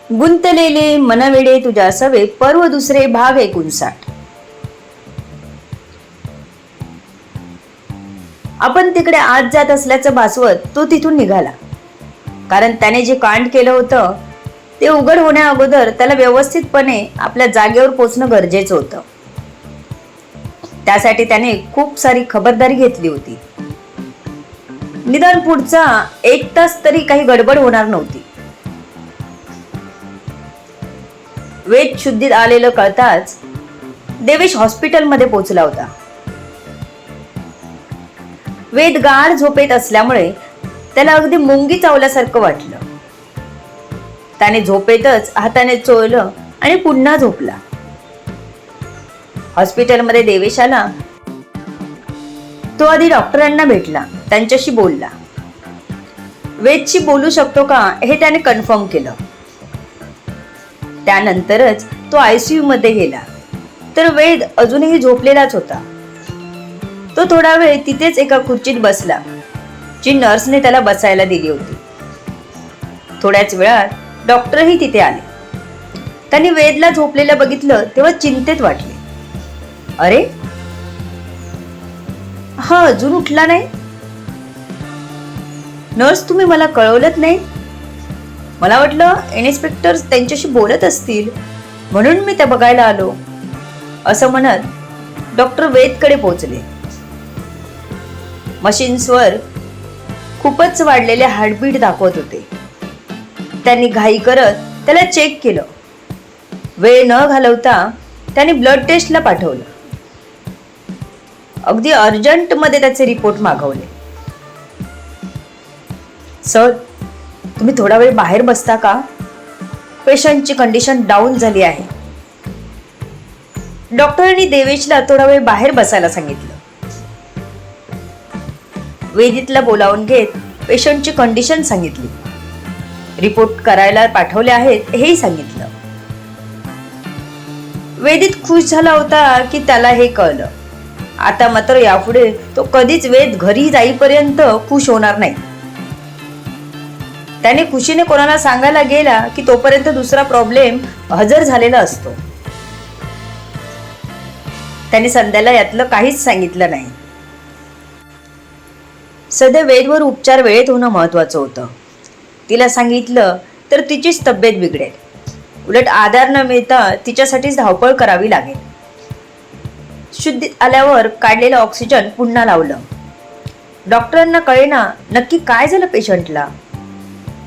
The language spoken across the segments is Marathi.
गुंतलेले मनवेडे तुझ्या सवे पर्व दुसरे भाग 59. आपण तिकडे आत जात असल्याचं भासवत तो तिथून निघाला. कारण त्याने जे कांड केलं होतं ते उघड होण्या अगोदर त्याला व्यवस्थितपणे आपल्या जागेवर पोहोचणं गरजेचं होतं. त्यासाठी त्याने खूप सारी खबरदारी घेतली होती. निदान पुढचा 1 तास तरी काही गडबड होणार नव्हती. वेद शुद्धीत आलेलं कळताच देवेश हॉस्पिटलमध्ये पोहोचला होता. वेद गाढ झोपेत असल्यामुळे त्याला अगदी मुंगी चावल्यासारखं वाटलं. त्याने झोपेतच हाताने चोळलं आणि पुन्हा झोपला. हॉस्पिटलमध्ये देवेश आला. तो आधी डॉक्टरांना भेटला, त्यांच्याशी बोलला. वेदशी बोलू शकतो का हे त्याने कन्फर्म केलं. त्यानंतरच तो ICU मध्ये गेला. तर वेद अजूनही झोपलेलाच होता. तो थोडा वेळ तिथेच एका खुर्चीत बसला, जी नर्सने त्याला बसायला दिली होती. थोड्याच वेळात डॉक्टरही तिथे आले. त्यांनी वेदला झोपलेलं बघितलं तेव्हा चिंतेत वाटले. अरे, हा अजून उठला नाही? नर्स, तुम्ही मला कळवलंच नाही? मला वाटलं इन्स्पेक्टर त्यांच्याशी बोलत असतील, म्हणून मी त्या बघायला आलो, असं म्हणत डॉक्टर वेदकडे पोहोचले. मशीन्सवर खूपच वाढलेले हार्टबीट दाखवत होते. त्यांनी घाई करत त्याला चेक केलं. वेळ न घालवता त्यांनी ब्लड टेस्टला पाठवलं. अगदी अर्जंट मध्ये त्याचे रिपोर्ट मागवले. सर, तुम्ही थोडा वेळ बाहेर बसता का? पेशंटची कंडिशन डाऊन झाली आहे. डॉक्टरांनी देवेशला थोडा वेळ बाहेर बसायला सांगितलं. वेदितला बोलावून घेत पेशंटची कंडिशन सांगितली. रिपोर्ट करायला पाठवले आहेत हेही सांगितलं. वेदित खुश झाला होता की त्याला हे कळलं. आता मात्र यापुढे तो कधीच वेद घरी जाईपर्यंत खुश होणार नाही. त्याने खुशीने कोणाला सांगायला गेला की तोपर्यंत दुसरा प्रॉब्लेम हजर झालेला असतो. त्याने संध्याला यातलं काहीच सांगितलं नाही. सध्या वेदवर उपचार वेळेत होणं महत्वाचं होतं. तिला सांगितलं तर तिचीच तब्येत बिघडेल. उलट आधार न मिळता तिच्यासाठीच धावपळ करावी लागेल. शुद्धीत आल्यावर काढलेलं ऑक्सिजन पुन्हा लावलं. डॉक्टरांना कळेना नक्की काय झालं पेशंटला.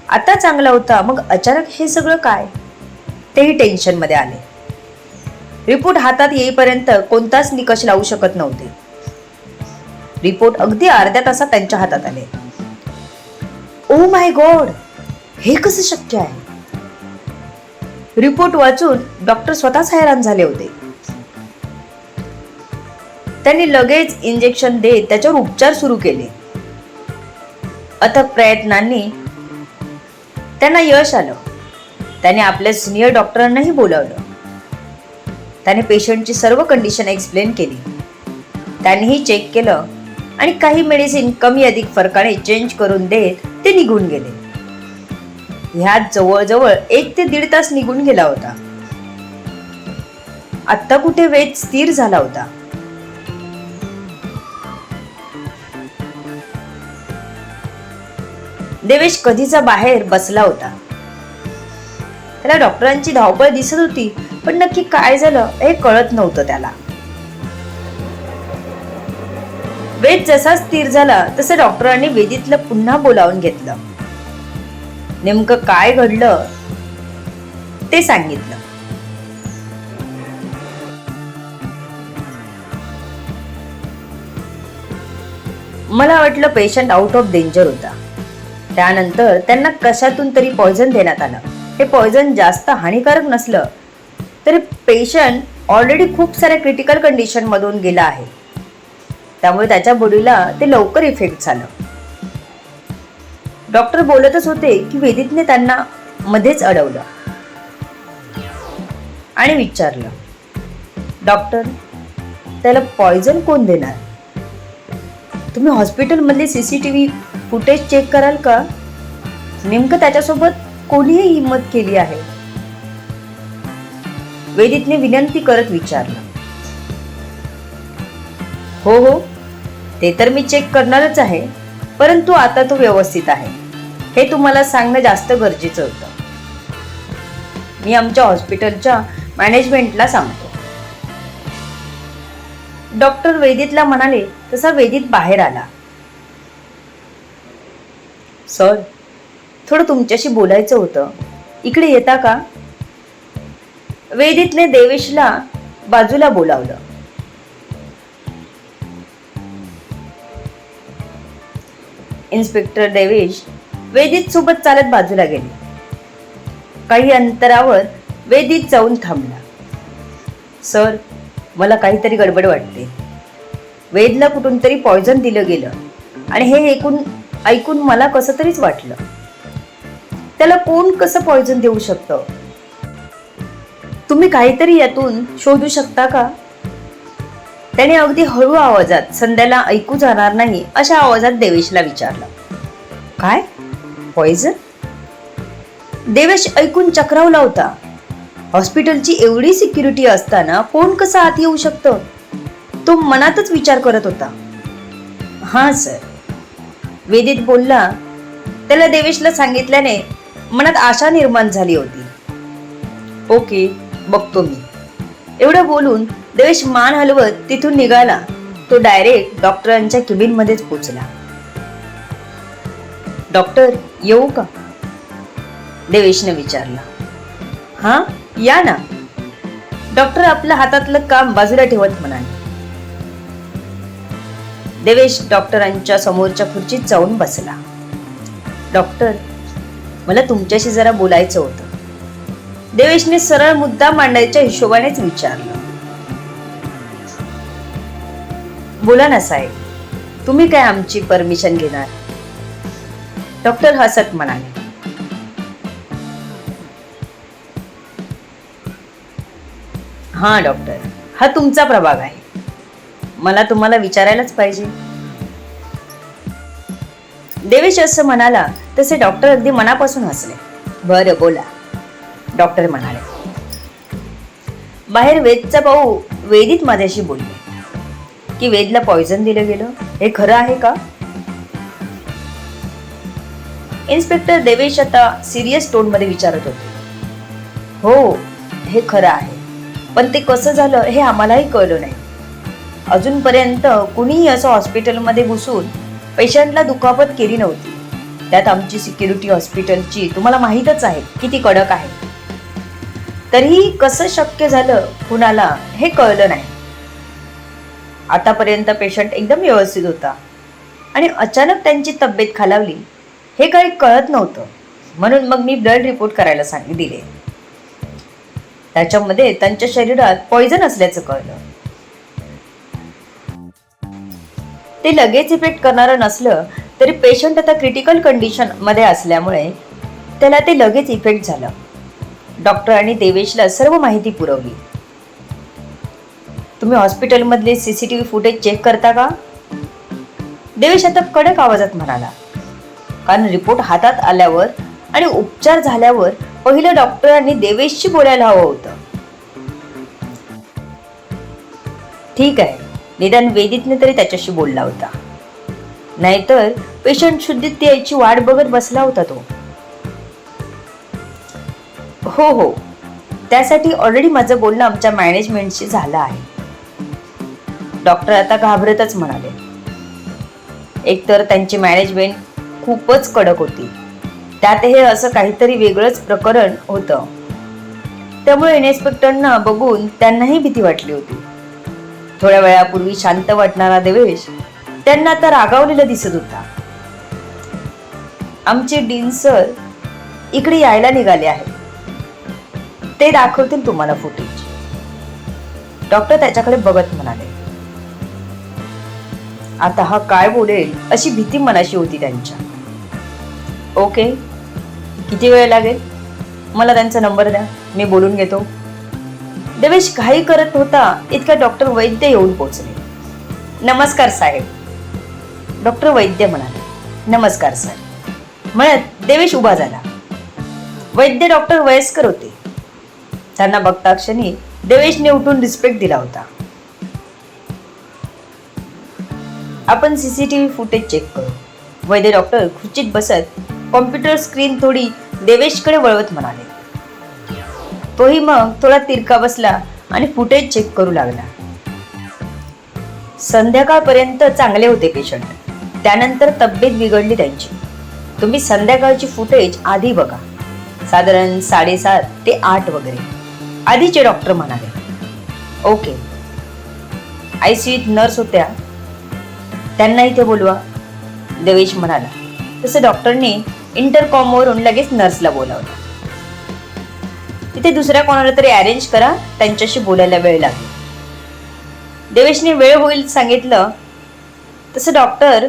आता चांगला होता, मग अचानक हे सगळं काय? तेही टेन्शन मध्ये आले. रिपोर्ट हातात येईपर्यंत कोणताच निकष लावू शकत नव्हते. रिपोर्ट अगदी अर्ध्या तासात त्यांच्या हातात आले. ओ माय गॉड, हे कसं शक्य आहे? रिपोर्ट वाचून डॉक्टर स्वतःच हैराण झाले होते. त्यांनी लगेच इंजेक्शन देत त्याच्यावर उपचार सुरू केले. अथक प्रयत्नांनी त्यांना यश आलं. त्याने आपल्या सिनियर डॉक्टरांनाही बोलावलं. त्याने पेशंटची सर्व कंडिशन एक्सप्लेन केली. त्यांनीही चेक केलं आणि काही मेडिसिन कमी अधिक फरकाने चेंज करून देत ते निघून गेले. ह्यात जवळजवळ 1 ते 1.5 तास निघून गेला होता. आत्ता कुठे वेद स्थिर झाला होता. देवेश कधीचा बाहेर बसला होता. त्याला डॉक्टरांची धावपळ दिसत होती, पण नक्की काय झालं हे कळत नव्हतं त्याला. वेद जसा स्थिर झाला तसं डॉक्टरांनी वेदितला पुन्हा बोलावून घेतलं. नेमकं काय घडलं ते सांगितलं. मला वाटलं पेशंट आउट ऑफ डेंजर होता. त्यानंतर त्यांना कशातून तरी पॉयझन देण्यात आलं. हे पॉयझन जास्त हानिकारक नसलं तरी पेशंट ऑलरेडी खूप साऱ्या क्रिटिकल कंडिशन मधून गेला आहे. त्यामुळे त्याच्या बॉडीला ते लवकर इफेक्ट झालं. डॉक्टर बोलतच होते की वेदितने त्यांना मध्येच अडवलं आणि विचारलं, डॉक्टर, त्याला पॉयझन कोण देणार? तुम्ही हॉस्पिटलमधले CCTV फुटेज चेक कराल का? नेमकं त्याच्यासोबत कोणीही हिम्मत केली आहे वेदितने विनंती करत विचारलं. हो हो, ते तर मी चेक करणारच आहे, परंतु आता तो व्यवस्थित आहे हे तुम्हाला सांगणं जास्त गरजेचं होतं. मी आमच्या हॉस्पिटलच्या मॅनेजमेंटला सांगतो. डॉक्टर वेदितला म्हणाले तसा वेदित बाहेर आला. सर, थोडं तुमच्याशी बोलायचं होतं, इकडे येता का? वेदितने देवेशला बाजूला बोलावलं. इन्स्पेक्टर देवेश वेदित सोबत चालत बाजूला गेले. काही अंतरावर वेदित जाऊन थांबला. सर, मला काहीतरी गडबड वाटते. वेदला कुठून तरी पॉयझन दिलं गेलं आणि हे ऐकून मला कसं तरीच वाटलं. त्याला कोण कसं पॉयझन देऊ शकतं? तुम्ही काहीतरी यातून शोधू शकता का? त्याने अगदी हळू आवाजात, संध्याला ऐकू जाणार नाही अशा आवाजात देवेशला विचारलं. काय पॉयझन? देवेश ऐकून चक्रावला होता. हॉस्पिटलची एवढी सिक्युरिटी असताना कोण कसं आत येऊ शकतं? तो मनातच विचार करत होता. हा सर, वेदित बोलला. त्याला देवेशला सांगितल्याने मनात आशा निर्माण झाली होती. ओके, बघतो मी. एवढं बोलून देवेश मान हलवत तिथून निघाला. तो डायरेक्ट डॉक्टरांच्या केबिन मध्येच पोचला. डॉक्टर, येऊ का? देवेशने विचारला. हा, या ना. डॉक्टर आपल्या हातातलं काम बाजूला ठेवत म्हणाले. देवेश डॉक्टरांच्या समोरच्या खुर्चीत जाऊन बसला. डॉक्टर, मला तुमच्याशी जरा बोलायचं होतं. देवेशने सरळ मुद्दा मांडायच्या हिशोबानेच विचारलं. बोला ना साहेब, तुम्ही काय आमची परमिशन घेणार? डॉक्टर हसत म्हणाले. हा डॉक्टर, हा तुमचा प्रभाग आहे, मला तुम्हाला विचारायलाच पाहिजे. देवेश असं म्हणाला तसे डॉक्टर अगदी मनापासून हसले. बरं बोला, डॉक्टर म्हणाले. बाहेर वेदचा भाऊ वेदित माझ्याशी बोलले की वेदला पॉयझन दिलं गेलं, हे खरं आहे का? इन्स्पेक्टर देवेश आता सिरियस टोन मध्ये विचारत होते. हो, हे खरं आहे, पण ते कसं झालं हे आम्हालाही कळलं नाही. अजूनपर्यंत कुणीही असं हॉस्पिटलमध्ये घुसून पेशंटला दुखापत केली नव्हती. त्यात आमची सिक्युरिटी हॉस्पिटलची तुम्हाला माहीतच आहे किती कडक आहे. तरीही कसं शक्य झालं कुणाला हे कळलं नाही. आतापर्यंत पेशंट एकदम व्यवस्थित होता आणि अचानक त्यांची तब्येत खालावली हे काही कळत नव्हतं. म्हणून मग मी ब्लड रिपोर्ट करायला दिले. त्याच्यामध्ये त्यांच्या शरीरात पॉयझन असल्याचं कळलं. ते लगेच इफेक्ट करणारं नसलं तरी पेशंट आता क्रिटिकल कंडिशन मध्ये असल्यामुळे त्याला ते लगेच इफेक्ट झालं. डॉक्टरांनी देवेशला सर्व माहिती पुरवली. तुम्ही हॉस्पिटलमधले सीसीटीव्ही फुटेज चेक करता का? देवेश आता कडक आवाजात म्हणाला. कारण रिपोर्ट हातात आल्यावर आणि उपचार झाल्यावर पहिलं डॉक्टरांनी देवेशशी बोलायला हवं होतं. ठीक आहे, निदान वेदितने तरी त्याच्याशी बोलला होता, नाहीतर पेशंट शुद्धीत यायची वाट बघत बसला होता तो. हो हो, त्यासाठी ऑलरेडी माझं बोलणं आमच्या मॅनेजमेंटशी झालं आहे. डॉक्टर आता घाबरतच म्हणाले. एकतर त्यांची मॅनेजमेंट खूपच कडक होती, त्यात हे असं काहीतरी वेगळंच प्रकरण होतं. त्यामुळे इन्स्पेक्टरना बघून त्यांनाही भीती वाटली होती. थोड्या वेळापूर्वी शांत वाटणारा देवेश त्यांना आता रागावलेला दिसत होता. आमचे डीन सर इकडे यायला निघाले आहेत, ते दाखवतील तुम्हाला फुटेज. डॉक्टर त्याच्याकडे बघत म्हणाले. आता हा काय बोलेल अशी भीती मनाशी होती त्यांच्या. ओके, किती वेळ लागेल? मला त्यांचा नंबर द्या, मी बोलून घेतो. देवेश घाई करत होता इतका डॉक्टर वैद्य येऊन पोहोचले. नमस्कार साहेब, डॉक्टर वैद्य म्हणाले. नमस्कार सर म्हणत देवेश उभा झाला. वैद्य डॉक्टर वयस्कर होते. त्यांना बघता क्षणी देवेशने उठून रिस्पेक्ट दिला होता. आपण सीसीटीव्ही फुटेज चेक करू. वैद्य डॉक्टर खुर्चीत बसत कॉम्प्युटर स्क्रीन थोडी देवेशकडे वळवत म्हणाले. तोही मग थोडा तिरका बसला आणि फुटेज चेक करू लागला. संध्याकाळपर्यंत चांगले होते पेशंट. त्यानंतर तब्येत बिघडली त्यांची. तुम्ही संध्याकाळची फुटेज आधी बघा. साधारण 7:30 ते 8 वगैरे आधीचे डॉक्टर म्हणाले. ओके. आयसीयूत नर्स होत्या, त्यांना इथे बोलवा, देवेश म्हणाला. तसं डॉक्टरने इंटरकॉमवरून लगेच नर्सला बोलावलं. तिथे दुसऱ्या कोणाला तरी अरेंज करा, त्यांच्याशी बोलायला वेळ लागेल. देवेशने वेळ होईल सांगितलं. तसं डॉक्टर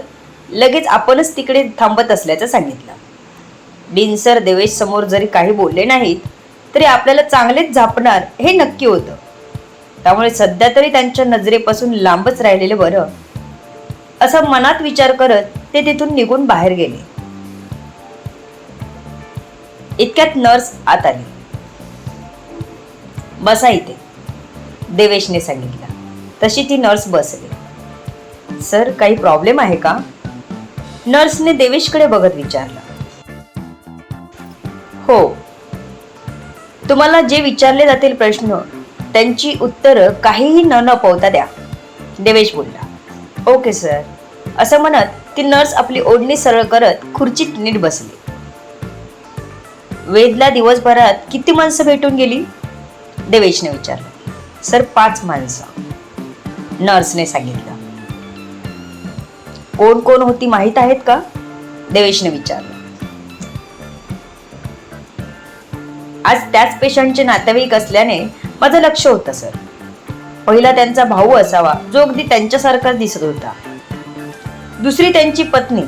लगेच आपणच तिकडे थांबत असल्याचं सांगितलं. डीन सर देवेश समोर जरी काही बोलले नाहीत तरी आपल्याला चांगलेच झापणार हे नक्की होतं. त्यामुळे सध्या तरी त्यांच्या नजरेपासून लांबच राहिलेलं बरं, असं मनात विचार करत ते तिथून निघून बाहेर गेले. इतक्यात नर्स आत आली. बसा इथे, देवेशने सांगितलं. तशी ती नर्स बसली. सर, काही प्रॉब्लेम आहे का? नर्सने देवेशकडे बघत विचारलं. हो, तुम्हाला जे विचारले जातील प्रश्न त्यांची उत्तरं काहीही न लपवता द्या, देवेश बोलला. Okay sir. असं म्हणत ती नर्स आपली ओढणी सरळ करत खुर्चीत नीट बसली. वेदला दिवसभरात किती माणसं भेटून गेली? देवेशने विचारलं. सर, 5 माणसं, नर्सने सांगितलं. कोण कोण होती माहीत आहेत का? देवेशने विचारलं. आज त्याच पेशंटचे नातेवाईक असल्याने माझं लक्ष होतं सर. पहिला त्यांचा भाऊ असावा जो अगदी त्यांच्यासारखाच दिसत होता. दुसरी त्यांची पत्नी,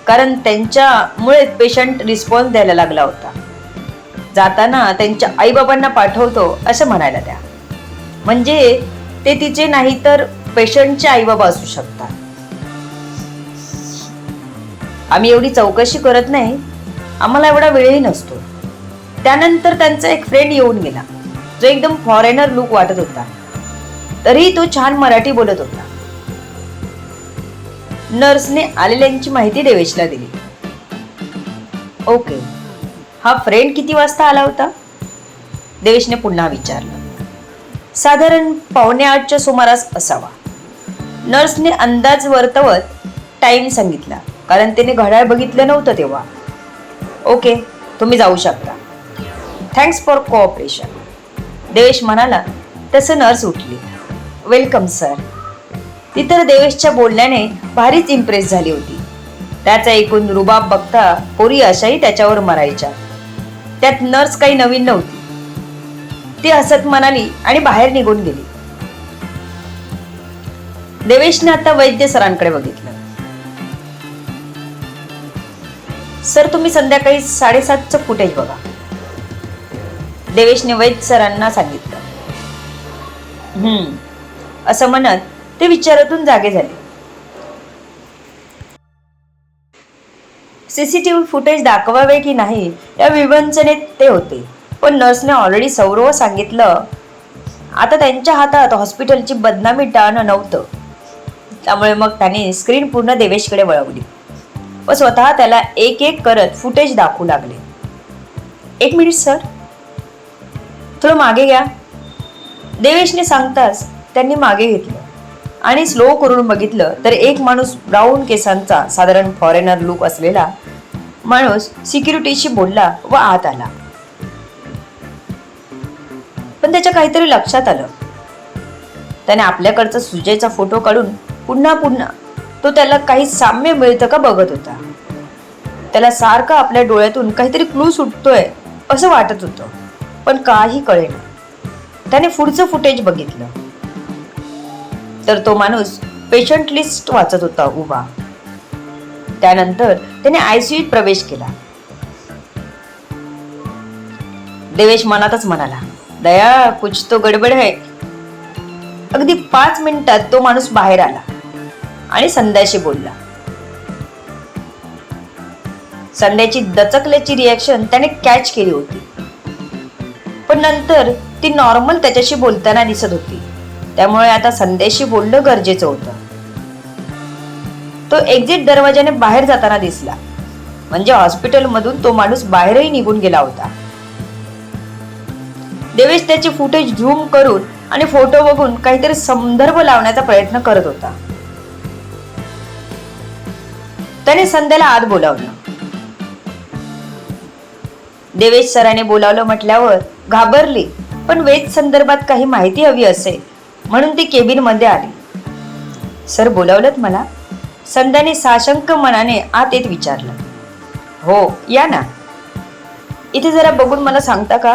कारण त्यांच्यामुळे पेशंट रिस्पॉन्स द्यायला लागला होता. जाताना त्यांच्या आईबाबांना पाठवतो असं म्हणायला द्या. म्हणजे ते तिचे नाही तर पेशंटचे आईबाबा असू शकतात. आम्ही एवढी चौकशी करत नाही, आम्हाला एवढा वेळही नसतो. त्यानंतर त्यांचा एक फ्रेंड येऊन गेला जो एकदम फॉरेनर लुक वाटत होता. तरीही तो छान मराठी बोलत होता. नर्सने आलेल्यांची माहिती देवेशला दिली. ओके. हा फ्रेंड किती वाजता आला होता? देवेशने पुन्हा विचारलं. साधारण 7:45च्या सुमारास असावा. नर्सने अंदाज वर्तवत टाइम सांगितला, कारण त्याने घड्याळ बघितलं नव्हतं तेव्हा. ओके, तुम्ही जाऊ शकता. थँक्स फॉर कोऑपरेशन, देवेश म्हणाला. तसं नर्स उठली. Welcome sir. ती तर देवेशच्या बोलण्याने भारीच इम्प्रेस झाली होती. त्याचा एकूण रुबाब बघता पोरी अशाही त्याच्यावर मरायच्या. त्यात नर्स काही नवीन नव्हती. ती हसत म्हणाली आणि बाहेर निघून गेली. देवेशने आता वैद्य सरांकडे बघितलं. सर, तुम्ही संध्याकाळी 7:30चं फुटेज बघा, देवेशने वैद्य सरांना सांगितलं. असं म्हणत ते विचारातून जागे झाले. सीसीटीव्ही फुटेज दाखवावे की नाही या विवंचनेत ते होते. पण नर्सने ऑलरेडी सौरव सांगितलं. आता त्यांच्या हातात हॉस्पिटलची बदनामी टाळणं नव्हतं. त्यामुळे मग त्याने स्क्रीन पूर्ण देवेशकडे वळवली व स्वतः त्याला एक एक करत फुटेज दाखवू लागले. 1 मिनिट सर, थोडं मागे घ्या, देवेशने सांगताच त्यांनी मागे घेतलं आणि स्लो करून बघितलं तर एक माणूस ब्राऊन केसांचा, साधारण फॉरेनर लुक असलेला माणूस सिक्युरिटीशी बोलला व आत आला. पण त्याच्या काहीतरी लक्षात आलं. त्याने आपल्याकडचा सुजयचा फोटो काढून पुन्हा तो त्याला काही साम्य मिळतं का बघत होता. त्याला सारखं आपल्या डोळ्यातून काहीतरी क्लू सुटतोय असं वाटत होतं, पण काही कळेना. त्याने पुढचं फुटेज बघितलं तर तो माणूस पेशंट लिस्ट वाचत होता उभा. त्यानंतर त्याने आयसीयूत प्रवेश केला. देवेश मनातच म्हणाला, दया, कुछ तो गडबड है. अगदी 5 मिनिटात तो माणूस बाहेर आला आणि संध्याशी बोलला. संध्याची दचकल्याची रिॲक्शन त्याने कॅच केली होती. पण नंतर ती नॉर्मल त्याच्याशी बोलताना दिसत होती. त्यामुळे आता संध्याशी बोलणं गरजेचं होतं. तो एक्झिट दरवाजाने बाहेर जाताना दिसला. म्हणजे हॉस्पिटलमधून तो माणूस बाहेरही निघून गेला होता. देवेश त्याचे फुटेज झूम करून आणि फोटो बघून काहीतरी संदर्भ लावण्याचा प्रयत्न करत होता. त्याने संध्याला आत बोलावलं. देवेश सराने बोलावलं म्हटल्यावर घाबरली, पण वेद संदर्भात काही माहिती हवी असेल म्हणून ती केबिन मध्ये आली. सर बोलावलंत मला? संध्याने साशंक मनाने आत येत विचारलं. हो या ना. इथे जरा बघून मला सांगता का?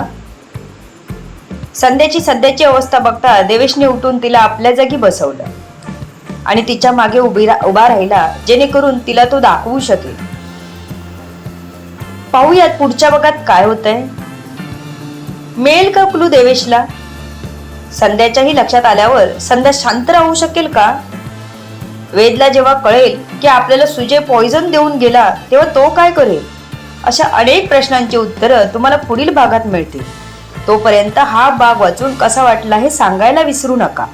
संध्याची सध्याची अवस्था बघता देवेशने उठून तिला आपल्या जागी बसवलं आणि तिच्या मागे उभा राहिला, जेणेकरून तिला तो दाखवू शकेल. पाहूयात पुढच्या भागात काय होतंय. मिळेल का क्लू देवेशला? संध्याच्याही लक्षात आल्यावर संध्या शांत राहू शकेल का? वेदला जेव्हा कळेल की आपल्याला सुजय पॉइझन देऊन गेला, तेव्हा तो काय करेल? अशा अनेक प्रश्नांची उत्तरं तुम्हाला पुढील भागात मिळतील. तोपर्यंत हा भाग वाचून कसा वाटला हे सांगायला विसरू नका.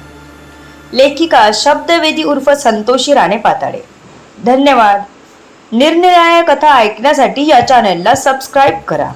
लेखिका शब्दवेदी उर्फ संतोषी राणे पाताडे. धन्यवाद. निरनिराळ्या कथा ऐकण्यासाठी या चॅनलला सबस्क्राईब करा.